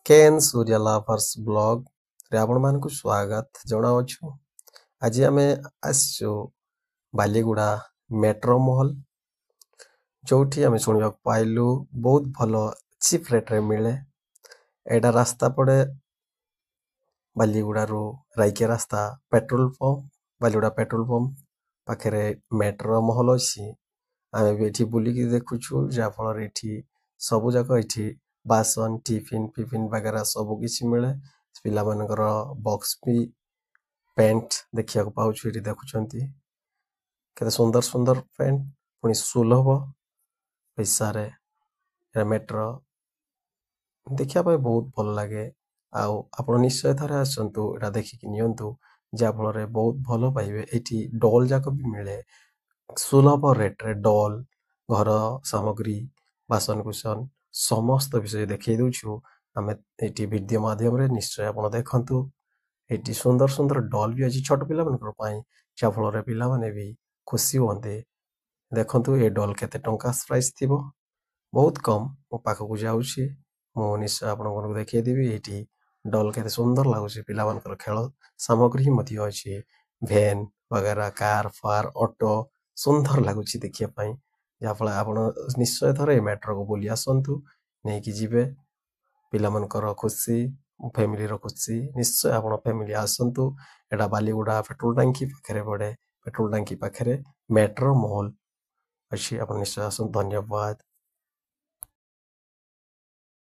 କେନ୍ ସୂର୍ୟା ଲାଭର୍ସ ବ୍ଲଗରେ ଆପଣମାନଙ୍କୁ ସ୍ୱାଗତ ଜଣାଉଛୁ। ଆଜି ଆମେ ଆସିଛୁ ବାଲିଗୁଡ଼ା ମେଟ୍ରୋ ମହଲ, ଯୋଉଠି ଆମେ ଶୁଣିବାକୁ ପାଇଲୁ ବହୁତ ଭଲ ଚିପ୍ ରେଟ୍ରେ ମିଳେ। ଏଇଟା ରାସ୍ତା ପଡ଼େ ବାଲିଗୁଡ଼ାରୁ ରାଇକିଆ ରାସ୍ତା petrol pump, Baliguda petrol pump ପାଖରେ ମେଟ୍ରୋ ମହଲ ଅଛି। ଆମେ ବି ଏଠି ବୁଲିକି ଦେଖୁଛୁ, ଯାହାଫଳରେ ଏଠି ସବୁଯାକ ଏଠି ବାସନ ଟିଫିନ ବାଗେରା ସବୁ କିଛି ମିଳେ। ପିଲାମାନଙ୍କର ବକ୍ସ ବି ପ୍ୟାଣ୍ଟ ଦେଖିବାକୁ ପାଉଛୁ। ଏଠି ଦେଖୁଛନ୍ତି କେତେ ସୁନ୍ଦର ସୁନ୍ଦର ପ୍ୟାଣ୍ଟ, ପୁଣି ସୁଲଭ ପଇସାରେ। ମେଟ୍ରୋ ଦେଖିବା ପାଇଁ ବହୁତ ଭଲ ଲାଗେ। ଆଉ ଆପଣ ନିଶ୍ଚୟ ଥରେ ଆସନ୍ତୁ, ଏଇଟା ଦେଖିକି ନିଅନ୍ତୁ, ଯାହାଫଳରେ ବହୁତ ଭଲ ପାଇବେ। ଏଠି ଡଲ୍ ଯାକ ବି ମିଳେ ସୁଲଭ ରେଟ୍ରେ। ଡଲ୍, ଘର ସାମଗ୍ରୀ, ବାସନକୁସନ ସମସ୍ତ ବିଷୟ ଦେଖେଇ ଦେଉଛୁ ଆମେ ଏଠି ଭିଡ଼ିଓ ମାଧ୍ୟମରେ। ନିଶ୍ଚୟ ଆପଣ ଦେଖନ୍ତୁ। ଏଠି ସୁନ୍ଦର ସୁନ୍ଦର ଡଲ୍ ବି ଅଛି ଛୋଟ ପିଲାମାନଙ୍କର ପାଇଁ, ଯାହାଫଳରେ ପିଲାମାନେ ବି ଖୁସି ହୁଅନ୍ତେ। ଦେଖନ୍ତୁ ଏ ଡଲ୍ କେତେ ଟଙ୍କା ପ୍ରାଇସ୍ ଥିବ, ବହୁତ କମ୍। ମୋ ପାଖକୁ ଯାଉଛି, ମୁଁ ନିଶ୍ଚୟ ଆପଣମାନଙ୍କୁ ଦେଖେଇଦେବି। ଏଇଠି ଡଲ୍ କେତେ ସୁନ୍ଦର ଲାଗୁଛି। ପିଲାମାନଙ୍କର ଖେଳ ସାମଗ୍ରୀ ମଧ୍ୟ ଅଛି, ଭ୍ୟାନ୍ ବଗେରା, କାର୍ ଫାର୍, ଅଟୋ ସୁନ୍ଦର ଲାଗୁଛି ଦେଖିବା ପାଇଁ। ଯାହାଫଳରେ ଆପଣ ନିଶ୍ଚୟ ଥରେ ଏ ମେଟ୍ରୋକୁ ବୁଲି ଆସନ୍ତୁ, ନେଇକି ଯିବେ। ପିଲାମାନଙ୍କର ଖୁସି, ଫ୍ୟାମିଲିର ଖୁସି। ନିଶ୍ଚୟ ଆପଣ ଫ୍ୟାମିଲି ଆସନ୍ତୁ। ଏଇଟା ବାଲିଗୁଡ଼ା ପେଟ୍ରୋଲ ଟାଙ୍କି ପାଖରେ ପଡ଼େ। ପେଟ୍ରୋଲ ଟାଙ୍କି ପାଖରେ ମେଟ୍ରୋ ମହଲ ଅଛି। ଆପଣ ନିଶ୍ଚୟ ଆସନ୍ତୁ। ଧନ୍ୟବାଦ।